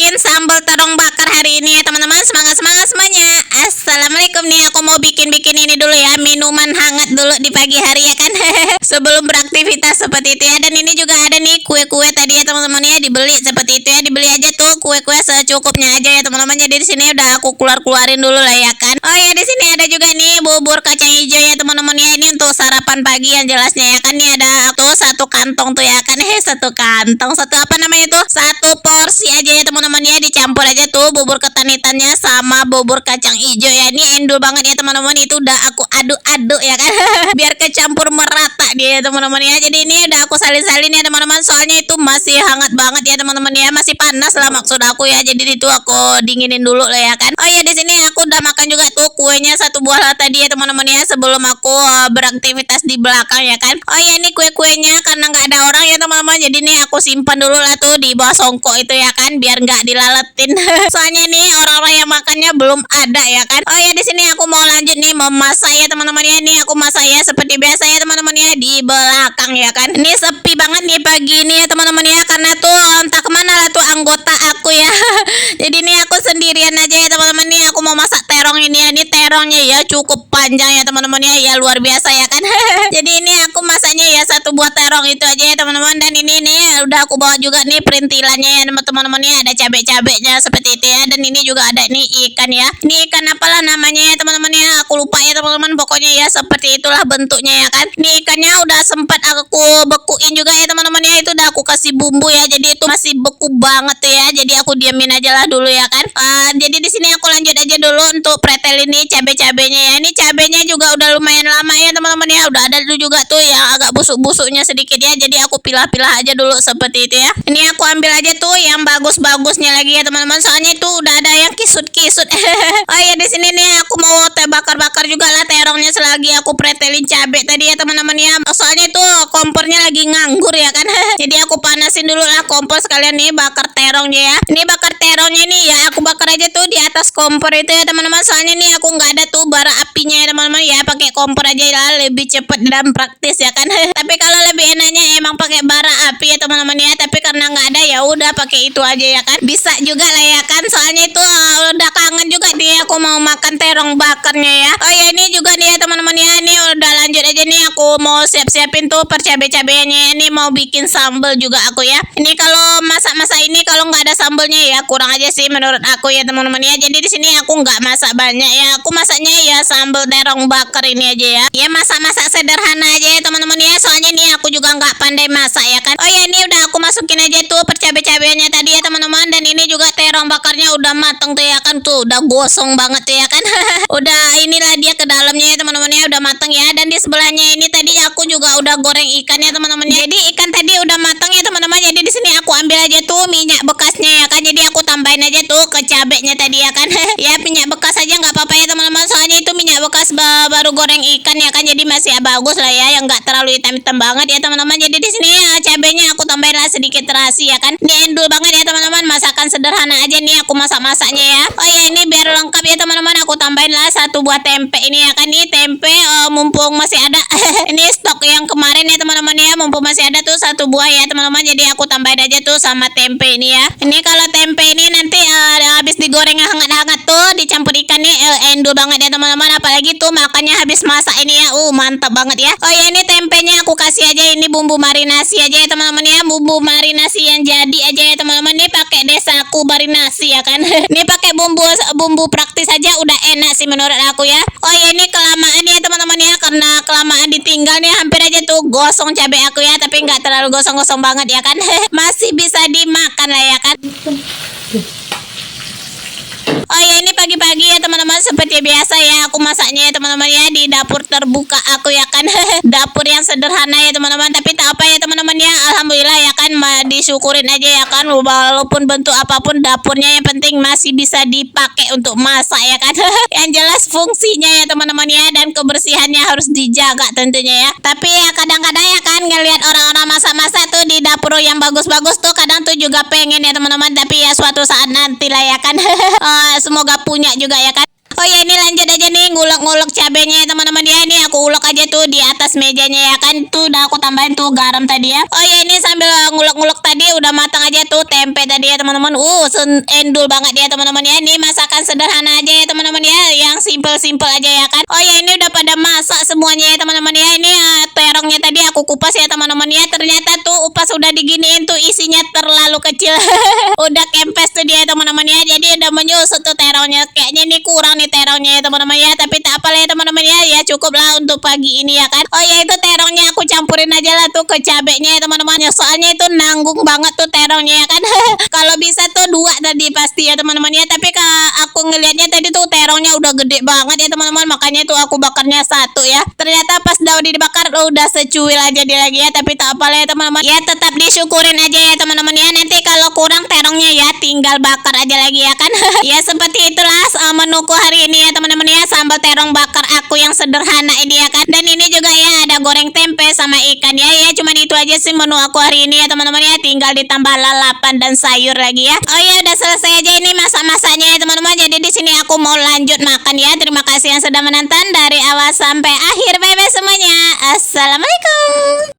bikin sambal terong bakar hari ini ya teman-teman. Semangat semuanya. Assalamualaikum nih, aku mau bikin ini dulu ya, minuman hangat dulu di pagi hari ya kan. Sebelum beraktivitas seperti itu ya. Dan ini juga ada nih kue-kue tadi ya teman-teman ya, dibeli seperti itu ya. Dibeli aja tuh kue-kue secukupnya aja ya teman-teman. Jadi di sini udah aku keluarin dulu lah ya kan. Oh ya, di sini ada juga nih bubur kacang hijau ya teman-teman ya. Ini untuk sarapan pagi yang jelasnya ya kan. Nih ada tuh satu kantong tuh ya kan. Satu kantong, satu apa namanya tuh, satu porsi aja ya teman-teman ya. Dicampur aja tuh bubur ketan hitamnya sama bubur kacang hijau ya. Ini endul banget ya teman-teman. Itu udah aku aduk-aduk ya kan. Biar kecampur merata dia ya teman-teman ya. Jadi ini udah aku salin-salin ya teman-teman. Soalnya itu masih hangat banget ya teman-teman ya. Masih panas lah maksud aku ya. Jadi itu aku dinginin dulu lah ya kan. Oh ya, di sini aku udah makan juga tuh kuenya satu buah lah tadi ya teman-teman ya. Sebelum aku beraktivitas di belakang ya kan. Oh ya, ini kue-kuenya karena nggak ada orang ya teman-teman. Jadi ini aku simpan dulu lah tuh di bawah songkok itu ya kan. Biar nggak dilaletin. Soalnya ini orang-orang yang makannya belum ada ya kan. Oh ya, di sini aku mau lanjut nih memasak ya teman-teman ya. Ini aku masak ya seperti biasa ya teman-teman ya, di belakang ya kan. Ini sepi banget nih pagi ini ya teman-teman ya, karena tuh entah kemana lah tuh anggota aku ya. Jadi ini aku sendirian aja ya teman-teman nih. Aku mau masak terong ini ya. Ini terongnya ya cukup panjang ya teman-teman ya. Ya luar biasa ya kan. Jadi ini aku masaknya ya satu buah terong itu aja ya teman-teman. Dan ini nih udah aku bawa juga nih perintilannya ya teman-teman ya. Ada cabai-cabainya seperti itu ya. Dan ini juga ada nih ikan ya. Ini ikan apalah namanya ya teman-teman ya. Aku lupa ya teman-teman. Pokoknya ya seperti itulah bentuknya ya kan. Ini ikannya udah sempat aku bekuin juga ya teman-teman ya. Itu udah aku kasih bumbu ya. Jadi itu masih beku banget ya. Jadi aku diamin aja lah dulu ya kan. Jadi di sini aku lanjut aja dulu untuk pretel ini cabai-cabainya ya. Ini cabainya juga udah lumayan lama ya teman-teman ya. Udah ada dulu juga tuh yang agak busuk-busuknya sedikit ya. Jadi aku pilah-pilah aja dulu seperti itu ya. Ini aku ambil aja tuh yang bagus-bagusnya lagi ya teman-teman. Soalnya itu udah ada yang kisut-kisut. Oh ya, di sini nih aku mau teh bakar-bakar juga lah terongnya selagi aku pretelin cabai tadi ya teman-teman ya. Soalnya itu kompornya lagi nganggur ya kan. Jadi aku panasin dulu lah kompor sekalian nih bakar terongnya ya. Ini bakar terongnya nih ya, aku bakar aja tuh di atas kompor itu ya teman-teman. Soalnya nih aku nggak ada tuh bara apinya ya teman-teman ya. Pakai kompor aja lah, lebih cepet dan praktis ya kan. Tapi kalau lebih enaknya emang pakai bara api ya teman-teman ya. Tapi karena nggak ada ya udah pakai itu aja ya kan. Bisa juga lah ya kan. Soalnya itu udah kangen juga nih aku mau makan terong bakarnya ya. Oh ya, ini juga nih ya teman-teman ya. Ini udah lanjut aja nih, aku mau siap-siapin tuh percabai-cabainya. Ini mau bikin sambal juga aku ya. Ini kalau masak-masak ini kalau nggak ada sambalnya ya kurang aja sih menurut aku ya teman-teman ya. Jadi di sini aku nggak masak banyak ya. Aku masaknya ya sambal terong bakar ini aja ya. Ya masak-masak sederhana aja ya teman-teman ya. Soalnya nih aku juga nggak pandai masak ya kan. Oh ya, ini udah aku masukin aja tuh percabai-cabainya tadi ya teman-teman. Dan ini juga terong bakarnya udah mateng tuh ya kan. Tuh udah gosong banget tuh ya kan. Udah inilah dia ke dalamnya ya teman-teman ya, udah mateng ya. Dan di sebelahnya ini tadi aku juga udah goreng ikannya teman-teman ya. Jadi ikan tadi udah mateng ya teman-teman. Jadi di sini aku ambil aja tuh minyak bekasnya ya kan. Jadi aku tambahin aja tuh ke cabenya tadi ya kan. Ya minyak bekas aja nggak apa-apa ya teman-teman. Soalnya itu minyak bekas baru goreng ikan ya kan. Jadi masih bagus lah ya, yang nggak terlalu hitam-hitam banget ya teman-teman. Jadi di sini cabenya aku tambahin lah sedikit terasi ya kan. Ini endul banget ya teman-teman. Masakan sederhana aja nih aku masak-masaknya ya. Oh ya, ini biar lengkap ya teman-teman, aku tambahin lah satu buah tempe ini ya kan. Ini tempe mumpung masih ada. Ini stok yang kemarin ya teman-teman ya, mumpung masih ada tuh satu buah ya teman-teman. Jadi aku tambahin aja tuh sama tempe ini ya. Ini kalau tempe ini nanti habis digoreng hangat-hangat tuh dicampur ikan nih endul banget ya teman-teman. Apalagi tuh makannya habis masak ini ya. Mantap banget ya. Oh ya, ini tempenya aku kasih aja ini bumbu marinasi aja ya teman-teman ya. Bumbu marinasi yang jadi aja ya teman-teman. Ini pakai desaku marinasi ya kan. Ini pakai bumbu praktis aja udah enak sih menurut aku ya. Oh ya, ini kelamaan ya teman-teman ya, karena kelamaan ditinggal nih hampir aja tuh gosong cabai aku ya. Tapi nggak terlalu gosong-gosong banget ya kan. Masih bisa dimakan lah ya kan. Oh ya, ini pagi-pagi ya teman-teman, seperti biasa ya aku masaknya ya teman-teman ya di dapur terbuka aku ya kan. Dapur yang sederhana ya teman-teman, tapi tak apa ya teman-teman ya. Alhamdulillah ya kan, disyukurin aja ya kan. Walaupun bentuk apapun dapurnya, yang penting masih bisa dipakai untuk masak ya kan. Yang jelas fungsinya ya teman-teman ya, dan kebersihannya harus dijaga tentunya ya. Tapi ya kadang-kadang ya kan ngelihat orang-orang masak-masak tuh di dapur yang bagus-bagus tuh, kadang tuh juga pengen ya teman-teman. Tapi ya suatu saat nanti lah ya kan. Semoga punya juga ya kan. Oh ya, ini lanjut aja nih ngulek-ngulek cabenya ya teman-teman ya. Ini aku ulek aja aja tuh di atas mejanya ya kan. Tuh udah aku tambahin tuh garam tadi ya. Oh ya, ini sambil ngulek-ngulek tadi udah matang aja tuh tempe tadi ya teman-teman. Endul banget ya teman-teman ya. Ini masakan sederhana aja ya teman-teman ya, yang simple-simple aja ya kan. Oh ya, ini udah pada masak semuanya ya teman-teman ya. Ini terongnya tadi aku kupas ya teman-teman ya. Ternyata tuh upas udah diginiin tuh isinya terlalu kecil. Udah kempes tuh dia teman-teman ya. Jadi udah menyusut tuh terongnya. Kayaknya ini kurang nih terongnya ya teman-teman ya. Tapi tak apa lah ya teman-teman ya. Ya cukup lah untuk pagi ini ya kan. Oh ya, itu terongnya aku campurin aja lah tuh ke cabenya ya teman-teman ya. Soalnya itu nanggung banget tuh terongnya ya kan. Kalau bisa tuh 2 tadi pasti ya teman-teman ya. Tapi aku ngelihatnya tadi tuh terongnya udah gede banget ya teman-teman. Makanya tuh aku bakarnya 1 ya. Ternyata pas udah dibakar udah secuil aja dia lagi ya. Tapi tak apa lah ya teman-teman. Ya tetap disyukurin aja ya teman-teman ya. Nanti kalau kurang terongnya ya tinggal bakar aja lagi ya kan. Ya seperti itulah menuku hari ini ya teman-teman ya. Sambal terong bakar aku yang sederhana ini ya kan. Dan ini juga ya ada goreng tempe sama ikan ya. Ya cuman itu aja sih menu aku hari ini ya teman-teman ya. Tinggal ditambah lalapan dan sayur lagi ya. Oh ya, udah selesai aja ini masak-masaknya ya teman-teman. Jadi di sini aku mau lanjut makan ya. Terima kasih yang sudah menonton dari awal sampai akhir. Bye bye semuanya. Assalamualaikum.